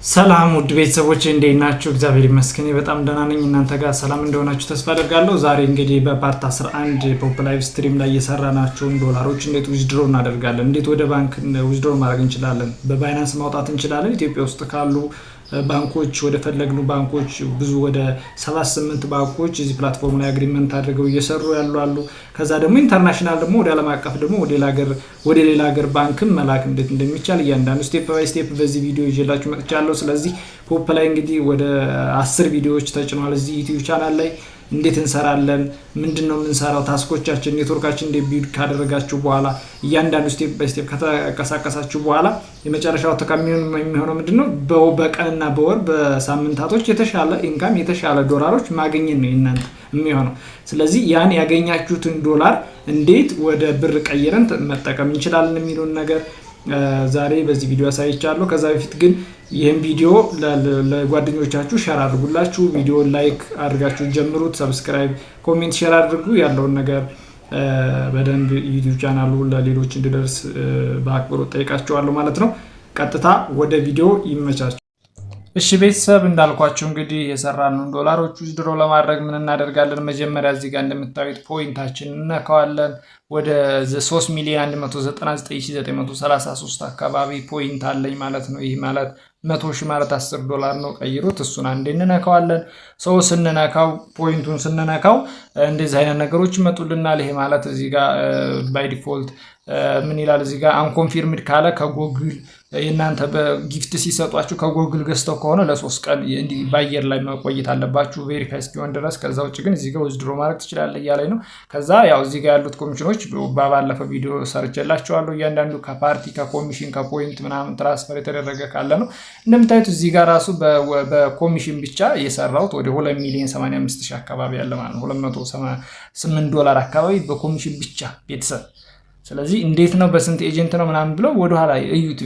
ሰላም ውድ ቤተሰቦች እንዴት ናችሁ? እግዚአብሔር ይመስገን በጣም ደህና ነኝ። እናንተ ጋር ሰላም እንደሆናችሁ ተስፋ አደርጋለሁ። ዛሬ እንግዲህ በፓርት 11 ፖፕ ላይቭ ስትሪም ላይ የሰራናቸውን ዶላሮች እንዴት ዊዝድሮ እናደርጋለን፣ እንዴት ወደ ባንክ ዊዝድሮ ማድረግ እንችላለን፣ በባይናንስ ማውጣት እንችላለን። ኢትዮጵያ ውስጥ ካሉ ባንኮች ወደ ፈለግኑ ባንኮች ብዙ ወደ 78 ባንኮች እዚህ ፕላትፎርም ላይ አግሪመንት አድርገው እየሰሩ ያሉ አሉ። ከዛ ደግሞ ኢንተርናሽናል ደግሞ ወደ ዓለም አቀፍ ደግሞ ወደ ሌላ ሀገር ባንክም መላክ እንዴት እንደሚቻል እያንዳንዱ ስቴፕ ባይ ስቴፕ በዚህ ቪዲዮ ይዤላችሁ መጥቻለሁ። ስለዚህ ፖፕ ላይ እንግዲህ ወደ 10 ቪዲዮዎች ተጭኗል እዚህ ዩቲዩብ ቻናል ላይ። እንዴት እንሰራለን፣ ምንድነው የምንሰራው፣ ታስኮቻችን ኔትወርካችን እንዴት ቢልድ ካደረጋችሁ በኋላ እያንዳንዱ ስቴፕ ባይ ስቴፕ ከተንቀሳቀሳችሁ በኋላ የመጨረሻው ተቀሚ የሚሆነው ምንድነው በቀንና በወር በሳምንታቶች የተሻለ ኢንካም የተሻለ ዶላሮች ማግኘት ነው እናንተ የሚሆነው። ስለዚህ ያን ያገኛችሁትን ዶላር እንዴት ወደ ብር ቀይረን መጠቀም እንችላለን የሚሉን ነገር ዛሬ በዚህ ቪዲዮ አሳይቻለሁ። ከዛ በፊት ግን ይህን ቪዲዮ ለጓደኞቻችሁ ሼር አድርጉላችሁ፣ ቪዲዮ ላይክ አድርጋችሁ ጀምሩት፣ ሰብስክራይብ፣ ኮሜንት፣ ሼር አድርጉ። ያለውን ነገር በደንብ ዩቲዩብ ቻናሉ ለሌሎች እንዲደርስ በአክብሮት ጠይቃችኋለሁ ማለት ነው። ቀጥታ ወደ ቪዲዮ ይመቻችሁ። እሺ ቤተሰብ እንዳልኳችሁ እንግዲህ የሰራነውን ዶላሮች ዊዝድሮ ለማድረግ ምን እናደርጋለን? መጀመሪያ እዚህ ጋር እንደምታዩት ፖይንታችን እንነካዋለን። ወደ 3,199,933 አካባቢ ፖይንት አለኝ ማለት ነው። ይህ ማለት 100,000 ማለት $10 ነው። ቀይሩት። እሱን አንዴ እንነካዋለን። ሰው ስንነካው ፖይንቱን ስንነካው እንደዚህ አይነት ነገሮች ይመጡልናል። ይሄ ማለት እዚህ ጋር ባይ ዲፎልት ምን ይላል እዚህ ጋር አንኮንፊርምድ ካለ ከጎግል የናንተ በጊፍት ሲሰጧችሁ ከጎግል ገዝተው ከሆነ ለ3 ቀን እንዲ ባየር ላይ መቆየት አለባችሁ ቬሪፋይ እስኪሆን ድረስ። ከዛ ውጭ ግን እዚህ ጋር ዊዝድሮ ማድረግ ትችላለህ እያለኝ ነው። ከዛ ያው እዚህ ጋር ያሉት ኮሚሽኖች ባለፈው ቪዲዮ ሰርቼላችኋለሁ። እያንዳንዱ ከፓርቲ ከኮሚሽን ከፖይንት ምናምን ትራንስፈር የተደረገ ካለ ነው። እንደምታዩት እዚህ ጋር ራሱ በኮሚሽን ብቻ የሰራሁት ወደ 2,085,000 አካባቢ ያለ ማለት ነው። $208 አካባቢ በኮሚሽን ብቻ ቤተሰብ። ስለዚህ እንዴት ነው በስንት ኤጀንት ነው ምናምን ብለው ወደ ኋላ እዩት።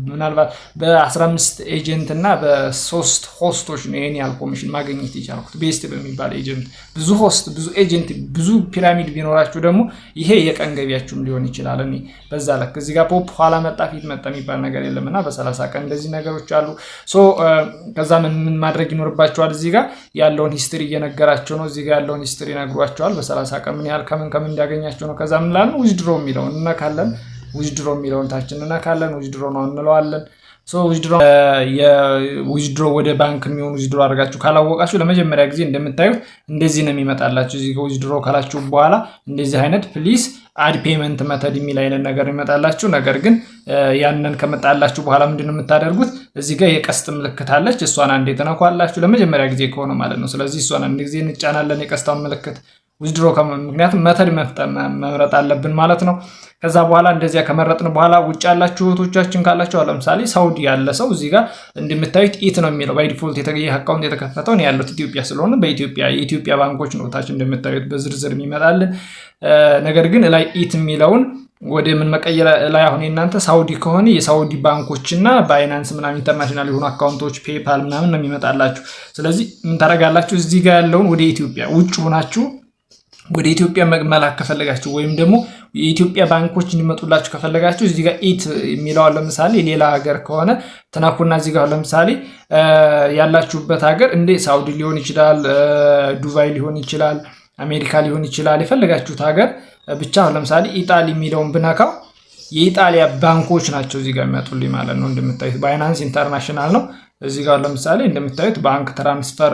ምናልባት በ15 ኤጀንት እና በ3 ሆስቶች ነው ይሄን ያህል ኮሚሽን ማግኘት የቻልኩት። ቤስት በሚባል ኤጀንት ብዙ ሆስት ብዙ ኤጀንት ብዙ ፒራሚድ ቢኖራችሁ ደግሞ ይሄ የቀን ገቢያችሁም ሊሆን ይችላል። እኔ በዛ ለክ እዚህ ጋር ፖፕ ኋላ መጣ ፊት መጣ የሚባል ነገር የለምና በ30 ቀን እንደዚህ ነገሮች አሉ። ከዛ ምን ማድረግ ይኖርባቸዋል? እዚህ ጋር ያለውን ሂስትሪ እየነገራቸው ነው። እዚህ ጋር ያለውን ሂስትሪ ነግሯቸዋል። በ30 ቀን ምን ያህል ከምን እንዲያገኛቸው ነው። ከዛ ምን ላል ዊዝድሮ የሚለውን እንነካለን። ዊዝድሮ የሚለውን ታችን እንነካለን። ዊዝድሮ ነው እንለዋለን። ዊዝድሮ ወደ ባንክ የሚሆን ዊዝድሮ አድርጋችሁ ካላወቃችሁ ለመጀመሪያ ጊዜ እንደምታዩት እንደዚህ ነው የሚመጣላችሁ። እዚህ ዊዝድሮ ካላችሁ በኋላ እንደዚህ አይነት ፕሊስ አድ ፔመንት መተድ የሚል አይነት ነገር ይመጣላችሁ። ነገር ግን ያንን ከመጣላችሁ በኋላ ምንድነው የምታደርጉት? እዚህ ጋር የቀስት ምልክት አለች። እሷን አንዴ ተነኳላችሁ ለመጀመሪያ ጊዜ ከሆነ ማለት ነው። ስለዚህ እሷን አንድ ጊዜ እንጫናለን የቀስታውን ምልክት ዊዝድሮ ምክንያቱም መተድ መምረጥ አለብን ማለት ነው። ከዛ በኋላ እንደዚያ ከመረጥን በኋላ ውጭ ያላችሁ እህቶቻችን ካላችሁ ለምሳሌ ሳውዲ ያለ ሰው እዚህ ጋር እንደምታዩት ኢት ነው የሚለው ባይ ዲፎልት አካውንት የተከፈተው ነው ያለው ኢትዮጵያ ስለሆነ የኢትዮጵያ ባንኮች ነው ታች እንደምታዩት በዝርዝር የሚመጣልን። ነገር ግን ላይ ኢት የሚለውን ወደ ምን መቀየር ላይ አሁን እናንተ ሳውዲ ከሆነ የሳውዲ ባንኮችና ባይናንስ ምናምን ኢንተርናሽናል የሆኑ አካውንቶች ፔፓል ምናምን ነው የሚመጣላችሁ። ስለዚህ ምን ታደርጋላችሁ? እዚህ ጋር ያለውን ወደ ኢትዮጵያ ውጭ ሆናችሁ ወደ ኢትዮጵያ መላክ ከፈለጋችሁ ወይም ደግሞ የኢትዮጵያ ባንኮች እንዲመጡላችሁ ከፈለጋችሁ እዚህ ጋር ኢት የሚለው ለምሳሌ ሌላ ሀገር ከሆነ ተናኩና እዚህ ጋር ለምሳሌ ያላችሁበት ሀገር እንደ ሳውዲ ሊሆን ይችላል፣ ዱባይ ሊሆን ይችላል፣ አሜሪካ ሊሆን ይችላል። የፈለጋችሁት ሀገር ብቻ ለምሳሌ ኢጣሊ የሚለውን ብነካው የኢጣሊያ ባንኮች ናቸው እዚህ ጋር የሚመጡልኝ ማለት ነው። እንደምታዩት ባይናንስ ኢንተርናሽናል ነው። እዚህ ጋር ለምሳሌ እንደምታዩት ባንክ ትራንስፈር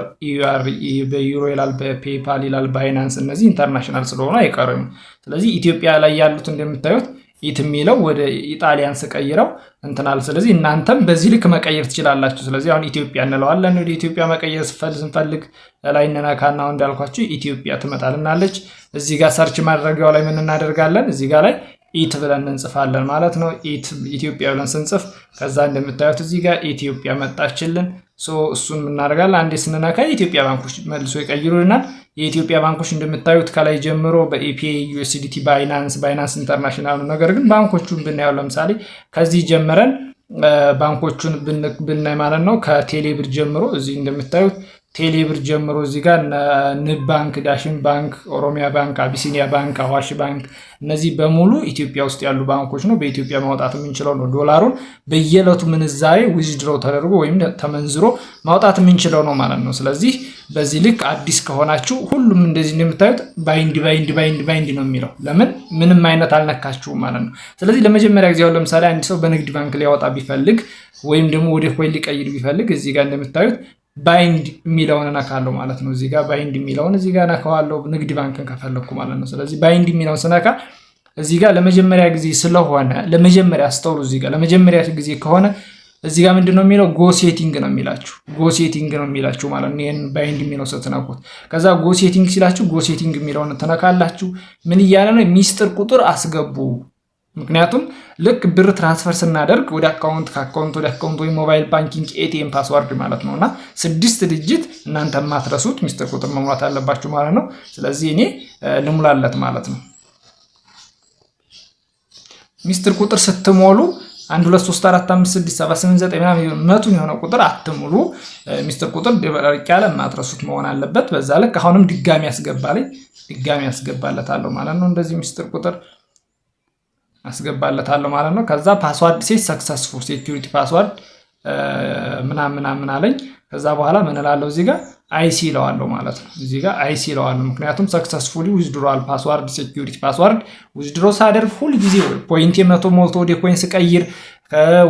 በዩሮ ይላል፣ በፔፓል ይላል፣ ባይናንስ እነዚህ ኢንተርናሽናል ስለሆነ አይቀርም። ስለዚህ ኢትዮጵያ ላይ ያሉት እንደምታዩት ኢት የሚለው ወደ ኢጣሊያን ስቀይረው እንትናል። ስለዚህ እናንተም በዚህ ልክ መቀየር ትችላላችሁ። ስለዚህ አሁን ኢትዮጵያ እንለዋለን። ወደ ኢትዮጵያ መቀየር ስንፈልግ ላይ እንነካና እንዳልኳችሁ ኢትዮጵያ ትመጣልናለች። እዚህ ጋር ሰርች ማድረጊያው ላይ ምን እናደርጋለን? እዚህ ጋር ላይ ኢት ብለን እንጽፋለን ማለት ነው። ኢት ኢትዮጵያ ብለን ስንጽፍ ከዛ እንደምታዩት እዚህ ጋር ኢትዮጵያ መጣችልን። እሱን እናደርጋለን። አንዴ ስንነካ የኢትዮጵያ ባንኮች መልሶ ይቀይሩልናል። የኢትዮጵያ ባንኮች እንደምታዩት ከላይ ጀምሮ በኢፒኤ፣ ዩኤስዲቲ፣ ባይናንስ ኢንተርናሽናል ነው። ነገር ግን ባንኮቹን ብናየው ለምሳሌ ከዚህ ጀምረን ባንኮቹን ብናይ ማለት ነው ከቴሌብር ጀምሮ እዚህ እንደምታዩት ቴሌብር ጀምሮ እዚህ ጋር ንብ ባንክ፣ ዳሽን ባንክ፣ ኦሮሚያ ባንክ፣ አቢሲኒያ ባንክ፣ አዋሽ ባንክ እነዚህ በሙሉ ኢትዮጵያ ውስጥ ያሉ ባንኮች ነው። በኢትዮጵያ ማውጣት የምንችለው ነው። ዶላሩን በየዕለቱ ምንዛሬ ዊዝድሮ ተደርጎ ወይም ተመንዝሮ ማውጣት የምንችለው ነው ማለት ነው። ስለዚህ በዚህ ልክ አዲስ ከሆናችሁ ሁሉም እንደዚህ እንደምታዩት ባይንድ ነው የሚለው። ለምን ምንም አይነት አልነካችሁም ማለት ነው። ስለዚህ ለመጀመሪያ ጊዜ አሁን ለምሳሌ አንድ ሰው በንግድ ባንክ ሊያወጣ ቢፈልግ ወይም ደግሞ ወደ ኮይን ሊቀይር ቢፈልግ እዚህ ጋር እንደምታዩት ባይንድ የሚለውን እነካለሁ ማለት ነው። እዚህ ጋር ባይንድ የሚለውን እዚህ ጋር እነካዋለሁ ንግድ ባንክን ከፈለኩ ማለት ነው። ስለዚህ ባይንድ የሚለውን ስነካ እዚህ ጋር ለመጀመሪያ ጊዜ ስለሆነ ለመጀመሪያ አስተውሉ። እዚህ ጋር ለመጀመሪያ ጊዜ ከሆነ እዚህ ጋር ምንድነው የሚለው ጎ ሴቲንግ ነው የሚላችሁ። ጎ ሴቲንግ ነው የሚላችሁ ማለት ነው። ይሄን ባይንድ የሚለው ስትነኩት ከዛ ጎ ሴቲንግ ሲላችሁ ጎ ሴቲንግ የሚለውን ተነካላችሁ። ምን እያለ ነው? ሚስጥር ቁጥር አስገቡ። ምክንያቱም ልክ ብር ትራንስፈር ስናደርግ ወደ አካውንት ከአካውንት ወደ አካውንት ወይ ሞባይል ባንኪንግ ኤቲኤም ፓስዋርድ ማለት ነውና 6 ዲጂት እናንተ ማትረሱት ሚስጥር ቁጥር መሙላት አለባችሁ ማለት ነው። ስለዚህ እኔ ልሙላለት ማለት ነው። ሚስጥር ቁጥር ስትሞሉ 1 2 3 4 5 6 7 8 9 ምናምን መቱን የሆነ ቁጥር አትሙሉ። ሚስጥር ቁጥር ደበቅ ያለ ማትረሱት መሆን አለበት። በዛ ልክ አሁንም ድጋሚ ያስገባለታለሁ ማለት ነው። እንደዚህ ሚስጥር ቁጥር አስገባለታለሁ ማለት ነው። ከዛ ፓስዋርድ ሰክሰስፉል ሴኩሪቲ ፓስዋርድ ምናምን አለኝ። ከዛ በኋላ ምን እላለሁ? እዚህ ጋር አይሲ እለዋለሁ ማለት ነው። እዚህ ጋር አይሲ እለዋለሁ ምክንያቱም ሰክሰስፉሊ ዊዝድሮዋል ፓስዋርድ ሴኩሪቲ ፓስዋርድ ዊዝድሮ ሳደርግ ሁሉ ጊዜ ፖይንት 100 ሞልቶ ወደ ኮይን ስቀይር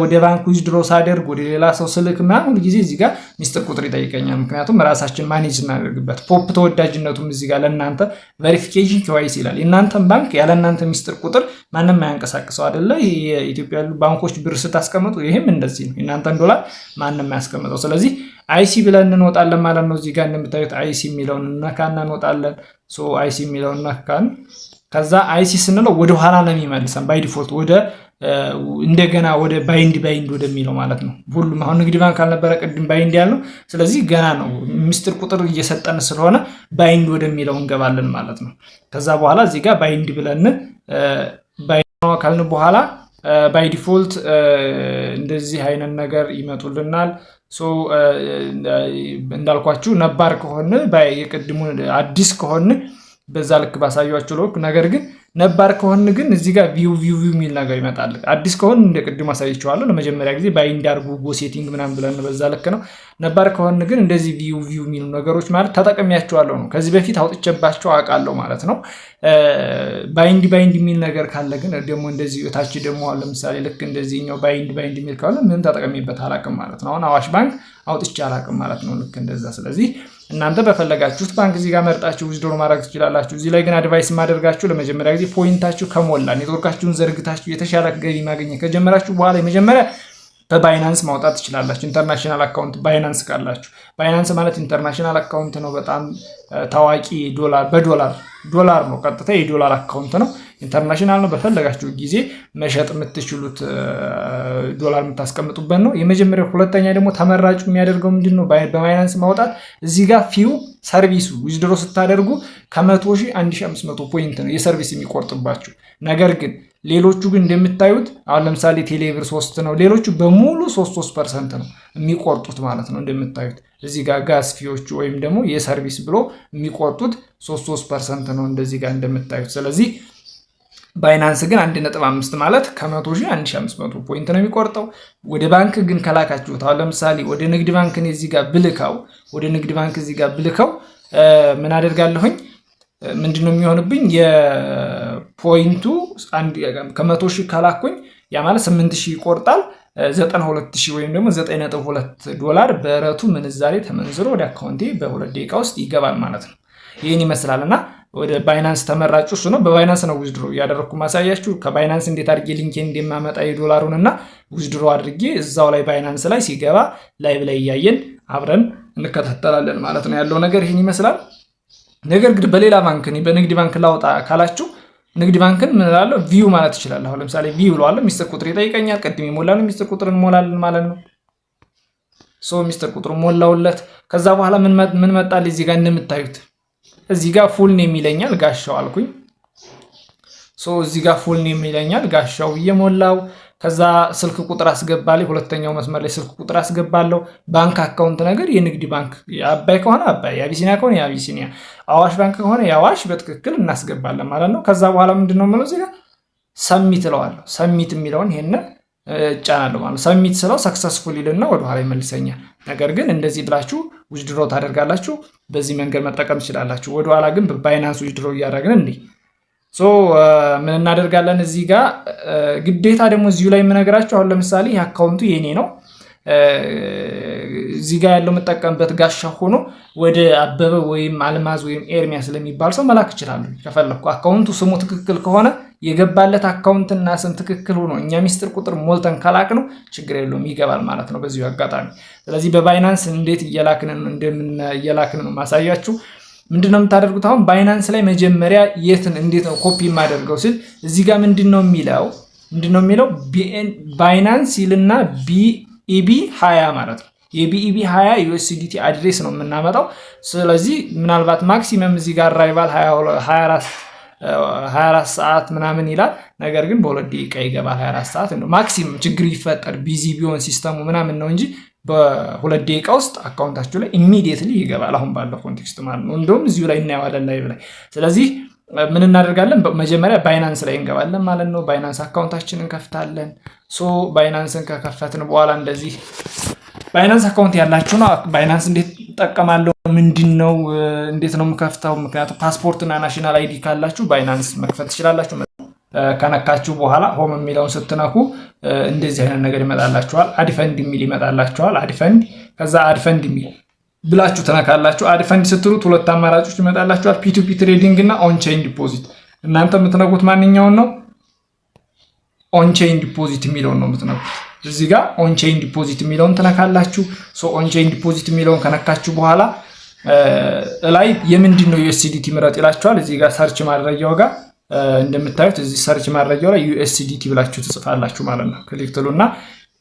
ወደ ባንክ ዊዝድሮ ሳደርግ ወደ ሌላ ሰው ስልክ ምናምን ሁሉ ጊዜ እዚህ ጋር ሚስጥር ቁጥር ይጠይቀኛል። ምክንያቱም ራሳችን ማኔጅ እናደርግበት። ፖፕ ተወዳጅነቱም እዚህ ጋር ለእናንተ ቬሪፊኬሽን ኬዋይሲ ይላል። የእናንተን ባንክ ያለ እናንተ ሚስጥር ቁጥር ማንም አያንቀሳቅሰው አይደለ? የኢትዮጵያ ያሉ ባንኮች ብር ስታስቀምጡ ይሄም እንደዚህ ነው። የእናንተን ዶላር ማንም አያስቀምጠው። ስለዚህ አይሲ ብለን እንወጣለን ማለት ነው። እዚህ ጋር እንደምታዩት አይሲ የሚለውን ነካና እንወጣለን። አይሲ የሚለውን ነካን። ከዛ አይሲ ስንለው ወደ ኋላ ነው የሚመልሰን ባይ ዲፎልት ወደ እንደገና ወደ ባይንድ ወደሚለው ማለት ነው። ሁሉም አሁን ንግድ ባንክ አልነበረ ቅድም ባይንድ ያለው። ስለዚህ ገና ነው ሚስጥር ቁጥር እየሰጠን ስለሆነ ባይንድ ወደሚለው እንገባለን ማለት ነው። ከዛ በኋላ እዚህ ጋር ባይንድ ብለን ባይንድ ካልን በኋላ ባይ ዲፎልት እንደዚህ አይነት ነገር ይመጡልናል። እንዳልኳችሁ ነባር ከሆነ የቅድሙ አዲስ ከሆነ በዛ ልክ ባሳያችሁ ልክ። ነገር ግን ነባር ከሆን ግን እዚህ ጋር ቪው የሚል ነገር ይመጣል። አዲስ ከሆን እንደ ቅድም አሳይቼዋለሁ ለመጀመሪያ ጊዜ ባይንድ አድርጉ ጎ ሴቲንግ ምናምን ብለን በዛ ልክ ነው። ነባር ከሆን ግን እንደዚህ ቪው የሚሉ ነገሮች ማለት ተጠቅሜያቸዋለሁ ነው። ከዚህ በፊት አውጥቼባቸው አውቃለሁ ማለት ነው። ባይንድ የሚል ነገር ካለ ግን ደግሞ እንደዚህ እታች ደግሞ ለምሳሌ ልክ እንደዚህኛው ባይንድ የሚል ካለ ምንም ተጠቅሜበት አላውቅም ማለት ነው። አሁን አዋሽ ባንክ አውጥቼ አላውቅም ማለት ነው። ልክ እንደዛ። ስለዚህ እናንተ በፈለጋችሁት ባንክ እዚህ ጋር መርጣችሁ ዊዝድሮ ማድረግ ትችላላችሁ። እዚህ ላይ ግን አድቫይስ ማደርጋችሁ ለመጀመሪያ ጊዜ ፖይንታችሁ ከሞላ ኔትወርካችሁን ዘርግታችሁ የተሻለ ገቢ ማግኘት ከጀመራችሁ በኋላ የመጀመሪያ በባይናንስ ማውጣት ትችላላችሁ። ኢንተርናሽናል አካውንት ባይናንስ ካላችሁ። ባይናንስ ማለት ኢንተርናሽናል አካውንት ነው። በጣም ታዋቂ ዶላር ነው። ቀጥታ የዶላር አካውንት ነው። ኢንተርናሽናል ነው። በፈለጋችሁ ጊዜ መሸጥ የምትችሉት ዶላር የምታስቀምጡበት ነው። የመጀመሪያው። ሁለተኛ ደግሞ ተመራጩ የሚያደርገው ምንድን ነው? በባይናንስ ማውጣት እዚህ ጋር ፊው ሰርቪሱ ዊዝድሮ ስታደርጉ ከ100 ሺህ 1500 ፖይንት ነው የሰርቪስ የሚቆርጥባችሁ። ነገር ግን ሌሎቹ ግን እንደምታዩት አሁን ለምሳሌ ቴሌብር 3 ነው። ሌሎቹ በሙሉ 3% ነው የሚቆርጡት ማለት ነው። እንደምታዩት እዚህ ጋር ጋዝ ፊዎቹ ወይም ደግሞ የሰርቪስ ብሎ የሚቆርጡት 3% ነው እንደዚህ ጋር እንደምታዩት። ስለዚህ ባይናንስ ግን 1.5 ማለት ከ100 ሺህ 1500 ፖይንት ነው የሚቆርጠው። ወደ ባንክ ግን ከላካችሁት አሁን ለምሳሌ ወደ ንግድ ባንክ እዚህ ጋር ብልከው ምን አደርጋለሁኝ? ምንድነው የሚሆንብኝ? የፖይንቱ ከ100 ሺህ ካላኩኝ ያ ማለት 8000 ይቆርጣል። 92000 ወይም ደግሞ 9.2 ዶላር በረቱ ምንዛሬ ተመንዝሮ ወደ አካውንቴ በ2 ደቂቃ ውስጥ ይገባል ማለት ነው። ይህን ይመስላልና ወደ ባይናንስ ተመራጩ እሱ ነው። በባይናንስ ነው ዊዝድሮ እያደረኩ ማሳያችሁ። ከባይናንስ እንዴት አድርጌ ሊንኬን እንደማመጣ የዶላሩን እና ዊዝድሮ አድርጌ እዛው ላይ ባይናንስ ላይ ሲገባ ላይቭ ላይ እያየን አብረን እንከታተላለን ማለት ነው። ያለው ነገር ይህን ይመስላል። ነገር ግን በሌላ ባንክ በንግድ ባንክ ላውጣ ካላችሁ ንግድ ባንክን ምን እላለሁ? ቪው ማለት ይችላል። አሁን ለምሳሌ ቪው ብለዋለሁ። ሚስጥር ቁጥር ይጠይቀኛል። ቅድም የሞላነው ሚስጥር ቁጥር እንሞላለን ማለት ነው። ሚስጥር ቁጥር ሞላውለት። ከዛ በኋላ ምን መጣል? እዚህ ጋር እንደምታዩት እዚህ ጋር ፉል ኔም ይለኛል። ጋሻው አልኩኝ። እዚህ ጋር ፉል ኔም ይለኛል። ጋሻው እየሞላው ከዛ ስልክ ቁጥር አስገባለሁ። ሁለተኛው መስመር ላይ ስልክ ቁጥር አስገባለሁ። ባንክ አካውንት ነገር የንግድ ባንክ አባይ ከሆነ አባይ፣ የአቢሲኒያ ከሆነ የአቢሲኒያ፣ አዋሽ ባንክ ከሆነ የአዋሽ በትክክል እናስገባለን ማለት ነው። ከዛ በኋላ ምንድነው የምለው እዚህ ጋር ሰሚት እለዋለሁ። ሰሚት የሚለውን ይሄንን እጫናለሁ ማለት ነው። ሰሚት ስለው ሰክሰስፉል ይልና ወደኋላ ይመልሰኛል። ነገር ግን እንደዚህ ብላችሁ ዊዝድሮ ታደርጋላችሁ። በዚህ መንገድ መጠቀም ትችላላችሁ። ወደኋላ ግን በባይናንስ ዊዝድሮ እያደረግን እንዲህ ምን እናደርጋለን እዚህ ጋር ግዴታ ደግሞ እዚሁ ላይ የምነግራችሁ አሁን ለምሳሌ ይህ አካውንቱ የኔ ነው። እዚህ ጋር ያለው የምጠቀምበት ጋሻ ሆኖ ወደ አበበ ወይም አልማዝ ወይም ኤርሚያስ ስለሚባል ሰው መላክ ይችላሉ ከፈለኩ። አካውንቱ ስሙ ትክክል ከሆነ የገባለት አካውንትና ስም ትክክል ሆኖ እኛ ሚስጥር ቁጥር ሞልተን ከላክ ነው ችግር የለውም ይገባል ማለት ነው በዚሁ አጋጣሚ። ስለዚህ በባይናንስ እንዴት እየላክን ነው ማሳያችሁ። ምንድነው የምታደርጉት? አሁን ባይናንስ ላይ መጀመሪያ የትን እንዴት ነው ኮፒ የማደርገው ሲል እዚህ ጋር ምንድነው የሚለው ባይናንስ ይልና ቢኢቢ 20 ማለት ነው። የቢኢቢ 20 ዩኤስዲቲ አድሬስ ነው የምናመጣው። ስለዚህ ምናልባት ማክሲመም እዚህ ጋር አራይቫል 24 ሰዓት ምናምን ይላል። ነገር ግን በ2 ደቂቃ ይገባል። 24 ሰዓት እንደው ማክሲመም ችግር ይፈጠር ቢዚ ቢሆን ሲስተሙ ምናምን ነው እንጂ በ2 ደቂቃ ውስጥ አካውንታችሁ ላይ ኢሚዲየትሊ ይገባል። አሁን ባለው ኮንቴክስት ማለት ነው። እንደውም እዚሁ ላይ እናየዋለን ላይቭ ላይ። ስለዚህ ምን እናደርጋለን? መጀመሪያ ባይናንስ ላይ እንገባለን ማለት ነው። ባይናንስ አካውንታችንን እንከፍታለን። ባይናንስን ከከፈትን በኋላ እንደዚህ ባይናንስ አካውንት ያላችሁ ነው። ባይናንስ እንዴት እጠቀማለሁ? ምንድነው? እንዴት ነው የምከፍተው? ምክንያቱም ፓስፖርትና ናሽናል አይዲ ካላችሁ ባይናንስ መክፈት ትችላላችሁ። ከነካችሁ በኋላ ሆም የሚለውን ስትነኩ እንደዚህ አይነት ነገር ይመጣላችኋል። አድፈንድ የሚል ይመጣላችኋል። አድፈንድ ከዛ አድፈንድ የሚል ብላችሁ ተነካላችሁ። አድፈንድ ስትሉት 2 አማራጮች ይመጣላችኋል። ፒቱፒ ትሬዲንግ እና ኦንቼን ዲፖዚት። እናንተ የምትነኩት ማንኛውን ነው? ኦንቼን ዲፖዚት የሚለውን ነው የምትነኩት። እዚህ ጋር ኦንቼን ዲፖዚት የሚለውን ተነካላችሁ። ኦንቼን ዲፖዚት የሚለውን ከነካችሁ በኋላ ላይ የምንድን ነው ዩኤስዲቲ ምረጥ ይላችኋል። እዚህ ጋር ሰርች ማድረጊያው ጋር እንደምታዩት እዚህ ሰርች ማድረጊያው ላይ ዩኤስዲቲ ብላችሁ ትጽፋላችሁ ማለት ነው። ክሊክ ትሉና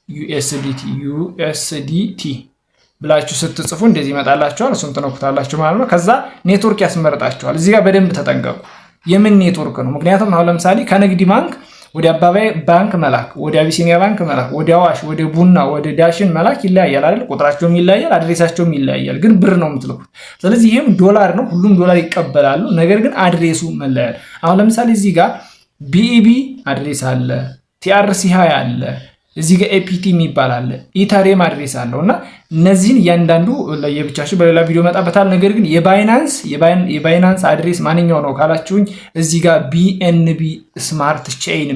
ዩኤስዲቲ ብላችሁ ስትጽፉ እንደዚህ ይመጣላችኋል። እሱን ትነኩታላችሁ ማለት ነው። ከዛ ኔትወርክ ያስመርጣችኋል። እዚህ ጋር በደንብ ተጠንቀቁ። የምን ኔትወርክ ነው? ምክንያቱም አሁን ለምሳሌ ከንግድ ባንክ ወደ አባባይ ባንክ መላክ፣ ወደ አቢሲኒያ ባንክ መላክ፣ ወደ አዋሽ፣ ወደ ቡና፣ ወደ ዳሽን መላክ ይለያያል አይደል? ቁጥራቸውም ይለያያል፣ አድሬሳቸውም ይለያያል። ግን ብር ነው የምትልኩት። ስለዚህ ይሄም ዶላር ነው፣ ሁሉም ዶላር ይቀበላሉ። ነገር ግን አድሬሱ መለያል። አሁን ለምሳሌ እዚህ ጋር ቢኢቢ አድሬስ አለ፣ ቲአርሲ 20 አለ፣ እዚህ ጋር ኤፒቲ የሚባል አለ፣ ኢተሬም አድሬስ አለው እና እነዚህን እያንዳንዱ ለየብቻቸው በሌላ ቪዲዮ መጣበታል። ነገር ግን የባይናንስ አድሬስ ማንኛው ነው ካላችሁኝ እዚህ ጋር ቢኤንቢ ስማርት ቼይን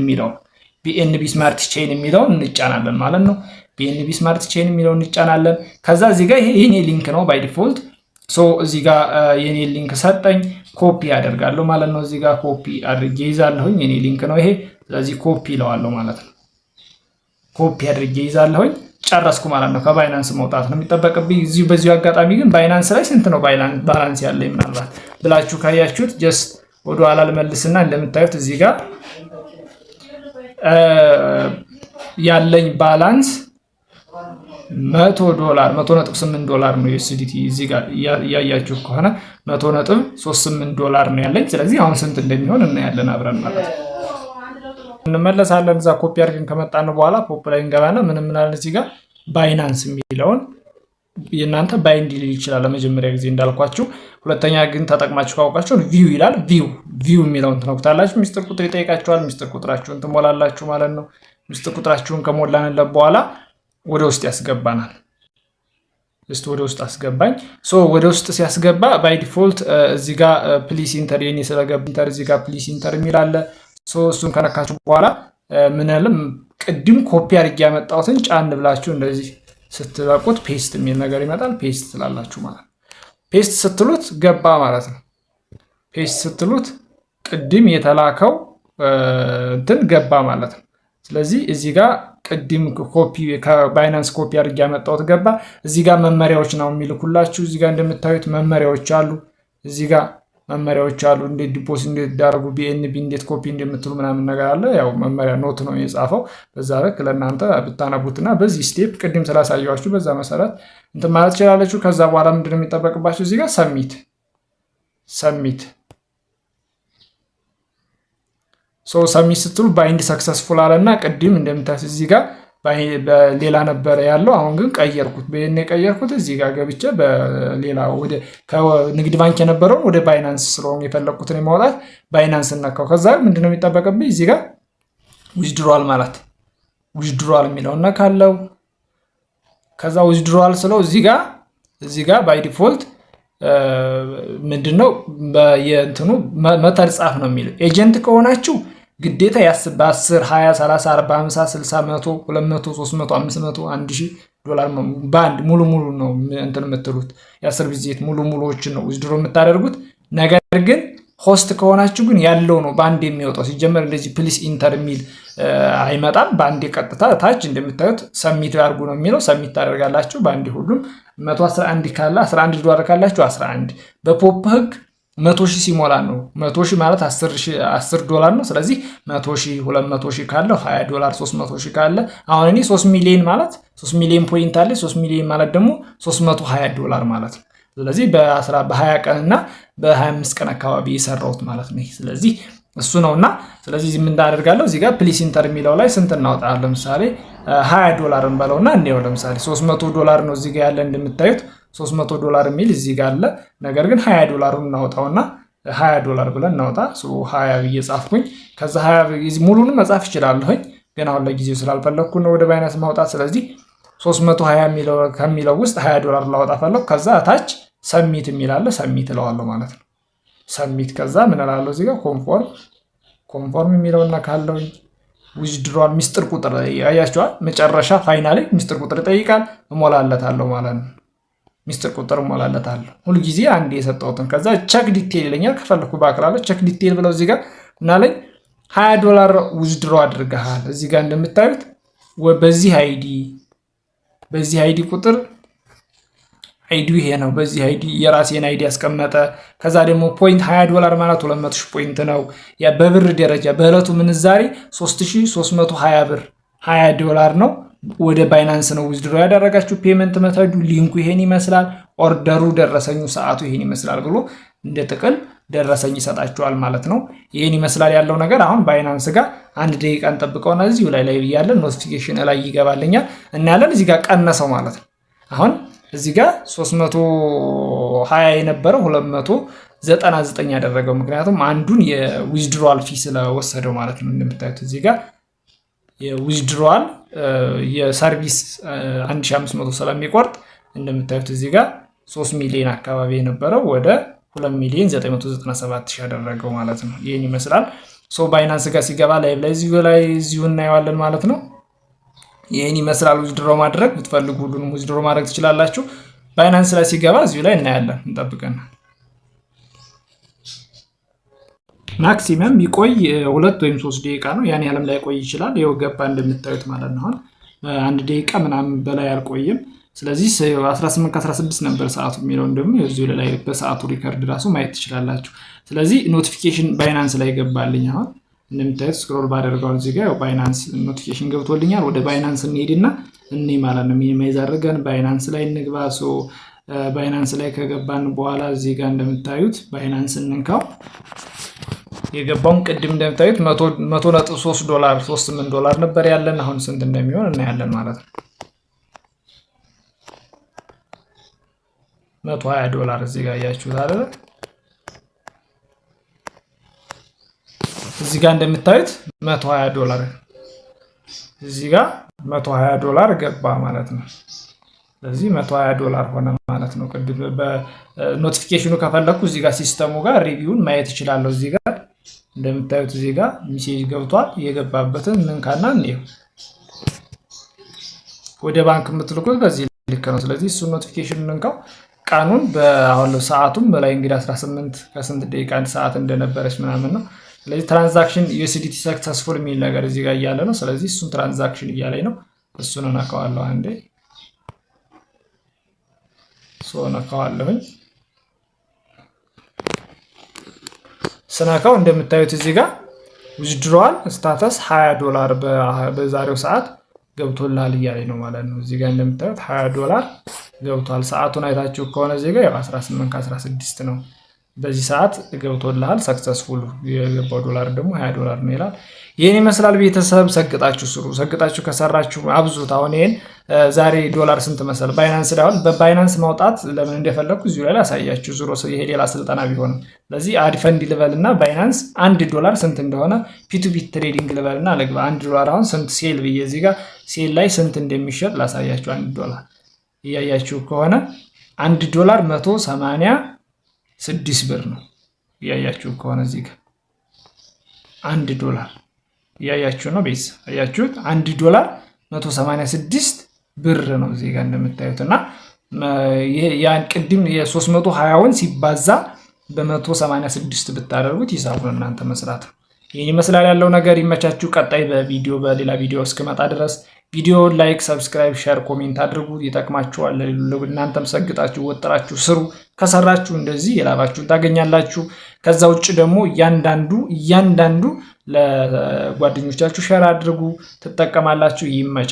የሚለውን እንጫናለን ማለት ነው። ቢኤንቢ ስማርት ቼይን የሚለውን እንጫናለን። ከዛ እዚህ ጋር ይሄ የኔ ሊንክ ነው ባይ ዲፎልት። እዚህ ጋር የኔ ሊንክ ሰጠኝ፣ ኮፒ አደርጋለሁ ማለት ነው። እዚህ ጋር ኮፒ አድርጌ ይዛለሁኝ። የኔ ሊንክ ነው ይሄ። ስለዚህ ኮፒ ይለዋለሁ ማለት ነው። ኮፒ አድርጌ ይዛለሁኝ። ጨረስኩ ማለት ነው። ከባይናንስ መውጣት ነው የሚጠበቅብኝ። በዚሁ አጋጣሚ ግን ባይናንስ ላይ ስንት ነው ባላንስ ያለኝ ምናልባት ብላችሁ ካያችሁት ጀስት ወደ ኋላ ልመልስና እንደምታዩት እዚህ ጋር ያለኝ ባላንስ $100.8 ነው ዩኤስዲቲ። እዚህ ጋር እያያችሁ ከሆነ $100.38 ነው ያለኝ። ስለዚህ አሁን ስንት እንደሚሆን እናያለን አብረን ማለት ነው። እንመለሳለን። እዛ ኮፒ አድርገን ከመጣን በኋላ ፖፕ ላይ እንገባና ምን ምናልን እዚህ ጋር ባይናንስ የሚለውን የእናንተ ባይንድ ሊል ይችላል ለመጀመሪያ ጊዜ እንዳልኳችሁ። ሁለተኛ ግን ተጠቅማችሁ ካወቃችሁ ቪው ይላል። ቪው የሚለውን ትነኩታላችሁ። ሚስጥር ቁጥር ይጠይቃችኋል። ሚስጥር ቁጥራችሁን ትሞላላችሁ ማለት ነው። ሚስጥር ቁጥራችሁን ከሞላንለት በኋላ ወደ ውስጥ ያስገባናል። ወደ ውስጥ አስገባኝ። ወደ ውስጥ ሲያስገባ ባይ ዲፎልት እዚህ ጋር ፕሊስ ኢንተር የኔ ስለገባ ኢንተር እዚህ ጋር ፕሊስ ኢንተር የሚል አለ። እሱን ከነካችሁ በኋላ ምን ያለም ቅድም ኮፒ አድርጌ ያመጣሁትን ጫን ብላችሁ እንደዚህ ስትለቁት ፔስት የሚል ነገር ይመጣል። ፔስት ትላላችሁ ማለት ነው። ፔስት ስትሉት ገባ ማለት ነው። ፔስት ስትሉት ቅድም የተላከው እንትን ገባ ማለት ነው። ስለዚህ እዚህ ጋር ቅድም ኮፒ ከባይናንስ ኮፒ አድርጌ ያመጣሁት ገባ። እዚህ ጋር መመሪያዎች ነው የሚልኩላችሁ። እዚህ ጋር እንደምታዩት መመሪያዎች አሉ። እዚህ ጋር መመሪያዎች አሉ። እንዴት ዲፖዚት እንዴት ዳረጉ ቢኤንቢ እንዴት ኮፒ እንደምትሉ ምናምን ነገር አለ። ያው መመሪያ ኖት ነው የጻፈው። በዛ ልክ ለእናንተ ብታነቡትና በዚህ ስቴፕ ቅድም ስላሳየኋችሁ በዛ መሰረት እንትን ማለት ትችላለችሁ። ከዛ በኋላ ምንድነው የሚጠበቅባችሁ? እዚህ ጋር ሰሚት ሰሚት ስትሉ ባይንድ ሰክሰስፉል አለና ቅድም እንደምታዩት እዚህ ጋር በሌላ ነበረ ያለው። አሁን ግን ቀየርኩት። በእኔ ቀየርኩት። እዚህ ጋር ገብቼ በሌላ ወደ ከንግድ ባንክ የነበረውን ወደ ባይናንስ ስለሆነ የፈለኩትን የማውጣት ባይናንስ ነካው። ከዛ ምንድነው የሚጠበቅብኝ እዚህ ጋር ዊዝድሮዋል ማለት ዊዝድሮዋል የሚለውን ነካለው። ከዛ ዊዝድሮዋል ስለው እዚህ ጋር ባይ ዲፎልት ምንድነው የእንትኑ መተር ጻፍ ነው የሚለው። ኤጀንት ከሆናችሁ ግዴታ በ10 20 30 40 50 60 100 200 300 500 1000 ዶላር በአንድ ሙሉ ነው እንትን የምትሉት የ10 ቪዚት ሙሉዎችን ነው ዊዝድሮ የምታደርጉት። ነገር ግን ሆስት ከሆናችሁ ግን ያለው ነው በአንድ የሚወጣው። ሲጀመር እንደዚህ ፕሊስ ኢንተር የሚል አይመጣም። በአንድ ቀጥታ ታች እንደምታዩት ሰሚት አድርጉ ነው የሚለው። ሰሚት ታደርጋላችሁ በአንድ ሁሉም 111 ካለ 11 ዶላር ካላችሁ 11 በፖፕ ህግ 100,000 ሲሞላ ነው። 100,000 ማለት 10 ዶላር ነው። ስለዚህ 100,000 200,000 ካለው 20 ዶላር 300,000 ካለ አሁን እኔ 3 ሚሊዮን ማለት 3 ሚሊዮን ፖይንት አለ። 3 ሚሊዮን ማለት ደግሞ 320 ዶላር ማለት ነው። ስለዚህ በ20 ቀን እና በ25 ቀን አካባቢ የሰራሁት ማለት ነው። ስለዚህ እሱ ነውና ስለዚህ ምን እንዳደርጋለሁ እዚህ ጋር ፕሊስ ኢንተር የሚለው ላይ ስንት እናወጣለን? ለምሳሌ 20 ዶላር እንበለውና እንየው። ለምሳሌ 300 ዶላር ነው እዚህ ጋር ያለ እንደምታዩት 300 ዶላር የሚል እዚህ ጋር አለ። ነገር ግን 20 ዶላሩን እናወጣውና 20 ዶላር ብለን እናወጣ። 20 ብዬ ጻፍኩኝ። ከዛ 20 ሙሉንም መጻፍ እችላለሁኝ፣ ግን አሁን ለጊዜው ስላልፈለኩ ነው ወደ ባይናንስ ማውጣት። ስለዚህ 320 ከሚለው ውስጥ 20 ዶላር ላወጣ ፈለኩ። ከዛ ታች ሰሚት የሚል አለ። ሰሚት እለዋለሁ ማለት ነው። ሰሚት ከዛ ምን እላለሁ እዚህ ጋር ኮንፎርም የሚለውና ካለው ዊዝድሮዋል ሚስጥር ቁጥር ያያችኋል። መጨረሻ ፋይናሊ ሚስጥር ቁጥር ይጠይቃል። እሞላለታለሁ ማለት ነው። ሚስጥር ቁጥር እሞላለታለሁ ሁሉ ጊዜ አንድ የሰጠሁትን። ከዛ ቼክ ዲቴል ይለኛል። ከፈለኩ ባክላለሁ ቼክ ዲቴል ብለው እዚህ ጋር ምናለኝ 20 ዶላር ዊዝድሮ አድርገሃል። እዚህ ጋር እንደምታዩት በዚህ አይዲ ቁጥር አይዲ ይሄ ነው። በዚህ አይዲ የራሴን አይዲ ያስቀመጠ። ከዛ ደግሞ ፖይንት 20 ዶላር ማለት 200,000 ፖይንት ነው። ያ በብር ደረጃ በእለቱ ምንዛሬ 3320 ብር 20 ዶላር ነው። ወደ ባይናንስ ነው ዊዝድሮ ያደረጋችሁ። ፔመንት መተዱ ሊንኩ ይሄን ይመስላል። ኦርደሩ ደረሰኙ ሰዓቱ ይሄን ይመስላል ብሎ እንደ ጥቅል ደረሰኝ ይሰጣችኋል ማለት ነው። ይሄን ይመስላል ያለው ነገር። አሁን ባይናንስ ጋር 1 ደቂቃ እንጠብቀውና እዚሁ ላይ ያለን ኖቲፊኬሽን ላይ ይገባልኛል እና ያለን እዚህ ጋር ቀነሰው ማለት ነው። አሁን እዚህ ጋር 320 የነበረው 299 ያደረገው ምክንያቱም አንዱን የዊዝድሮዋል ፊ ስለወሰደው ማለት ነው። እንደምታዩት እዚህ ጋር የዊዝድሮዋል የሰርቪስ 1500 ስለሚቆርጥ እንደምታዩት እዚህ ጋር 3 ሚሊዮን አካባቢ የነበረው ወደ 2,997,000 ያደረገው ማለት ነው። ይሄን ይመስላል። ባይናንስ ጋር ሲገባ ላይ እዚሁ እናየዋለን ማለት ነው። ይሄን ይመስላል። ዊዝድሮ ማድረግ ብትፈልጉ ሁሉንም ዊዝድሮ ማድረግ ትችላላችሁ። ባይናንስ ላይ ሲገባ እዚሁ ላይ እናያለን። እንጠብቀና ማክሲመም ይቆይ 2 ወይም 3 ደቂቃ ነው። ያን ያለም ላይ ቆይ ይችላል። ይኸው ገባ እንደምታዩት ማለት ነው። አሁን 1 ደቂቃ ምናምን በላይ አልቆይም። ስለዚህ 18 ከ16 ነበር ሰዓቱ የሚለው ደግሞ እዚሁ ላይ በሰዓቱ ሪከርድ ራሱ ማየት ትችላላችሁ። ስለዚህ ኖቲፊኬሽን ባይናንስ ላይ ገባልኝ። አሁን እንደምታዩት ስክሮል ባደርገው እዚህ ጋር ባይናንስ ኖቲፊኬሽን ገብቶልኛል። ወደ ባይናንስ እንሄድና ማለት ነው ሚኒማይዝ አድርገን ባይናንስ ላይ እንግባ። ባይናንስ ላይ ከገባን በኋላ እዚህ ጋር እንደምታዩት ባይናንስ እንንካው። የገባውን ቅድም እንደምታዩት 100.3 ዶላር 38 ዶላር ነበር ያለን። አሁን ስንት እንደሚሆን እናያለን ማለት ነው። 120 ዶላር እዚህ ጋር ያያችሁት አይደል? እዚህ ጋር እንደምታዩት 120 ዶላር እዚህ ጋር 120 ዶላር ገባ ማለት ነው። ስለዚህ 120 ዶላር ሆነ ማለት ነው። ቅድም በኖቲፊኬሽኑ ከፈለኩ እዚህ ጋር ሲስተሙ ጋር ሪቪውን ማየት እችላለሁ። እዚህ ጋር እንደምታዩት እዚህ ጋር ሜሴጅ ገብቷል። የገባበትን እንካና እንየው። ወደ ባንክ የምትልኩት በዚህ ልክ ነው። ስለዚህ እሱ ኖቲፊኬሽን እንካው። ቀኑን በአሁን ሰዓቱም በላይ እንግዲህ 18 ከስንት ደቂቃ ሰዓት እንደነበረች ምናምን ነው። ስለዚህ ትራንዛክሽን ዩኤስዲቲ ሰክሰስፉል የሚል ነገር እዚህ ጋር እያለ ነው። ስለዚህ እሱን ትራንዛክሽን እያለኝ ነው። እሱን ነካዋለሁ። አንዴ ነካዋለሁኝ። ስነካው እንደምታዩት እዚህ ጋር ዊዝድሮዋል ስታተስ 20 ዶላር በዛሬው ሰዓት ገብቶላል እያለኝ ነው ማለት ነው። እዚህ ጋር እንደምታዩት 20 ዶላር ገብቷል። ሰዓቱን አይታችሁ ከሆነ እዚህ ጋር 18 ከ16 ነው በዚህ ሰዓት ገብቶልሃል። ሰክሰስፉል የገባው ዶላር ደግሞ $20 ነው ይላል። ይህን ይመስላል ቤተሰብ። ሰግጣችሁ ስሩ። ሰግጣችሁ ከሰራችሁ አብዙት። አሁን ይህን ዛሬ ዶላር ስንት መሰል ባይናንስ ዳውን በባይናንስ ማውጣት ለምን እንደፈለግኩ እዚሁ ላይ ላሳያችሁ። ዙሮ ይሄ ሌላ ስልጠና ቢሆንም ስለዚህ አድ ፈንድ ልበል እና ባይናንስ $1 ስንት እንደሆነ ፒቱፒ ትሬዲንግ ልበል እና ልግባ። $1 አሁን ስንት ሴል ብዬ እዚህ ጋር ሴል ላይ ስንት እንደሚሸጥ ላሳያችሁ። $1 እያያችሁ ከሆነ $1 186 ብር ነው። እያያችሁ ከሆነ እዚህ ጋር $1 እያያችሁ ነው ቤስ እያያችሁት $1 186 ብር ነው እዚህ ጋር እንደምታዩት እና ያን ቅድም የ320ውን ሲባዛ በ186 ብታደርጉት ሂሳቡን እናንተ መስራት ነው። ይህን ይመስላል ያለው ነገር። ይመቻችሁ። ቀጣይ በሌላ ቪዲዮ እስክመጣ ድረስ ቪዲዮ ላይክ፣ ሰብስክራይብ፣ ሼር፣ ኮሜንት አድርጉ። ይጠቅማችኋል። እናንተም ሰግጣችሁ ወጥራችሁ ስሩ። ከሰራችሁ እንደዚህ የላባችሁን ታገኛላችሁ። ከዛ ውጭ ደግሞ እያንዳንዱ ለጓደኞቻችሁ ሼር አድርጉ፣ ትጠቀማላችሁ። ይመቻል።